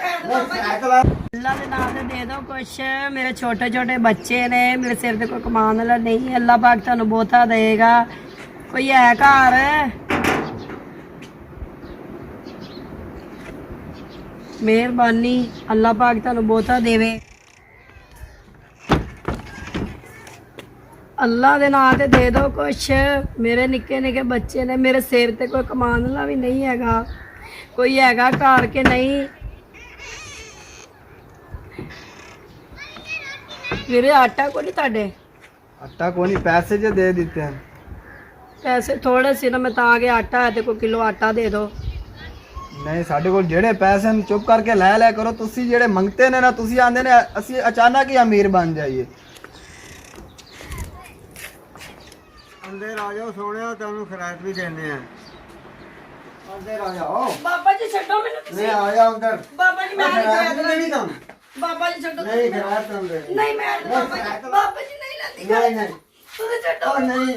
अल्लाह के नाम से दे दो कुछ। मेरे छोटे छोटे बच्चे ने, मेरे सिर ते कोई कमान वाला नहीं। अल्लाह पाक तुहानू बहुता देगा। कोई है घर? मेहरबानी, अल्लाह पाक तुहानू बहुता देवे। अल्लाह के नाम से दे दो कुछ। मेरे निक्के निक्के बच्चे ने, मेरे सिर ते कोई कमान वाला भी नहीं हैगा। कोई हैगा घर के नहीं? मेरे आटा को नहीं ताडे? आटा को नहीं, पैसे जो दे देते हैं। पैसे थोड़े सी ना, मैं ताके आटा है तो कोई किलो आटा दे दो। नहीं, साढ़े को जेड़े पैसे हैं चुप करके लै करो। तुसी जेड़े मंगते ने ना, तुसी आंदे ने असी अचानक ही अमीर बन जाइए। अंदर आ जाओ सोने, तुहानू खिलायत भी देने हैं। अंदर आ जाओ। बाबा जी छड्डो मैनू तुसी। नहीं, आ जाओ अंदर। बाबा जी मैं नहीं कम। बाबा जी छड्डो। नहीं खिलायत अंदर। नहीं मैं बाबा जी नहीं लेती। नहीं नहीं तुसी छड्डो। नहीं।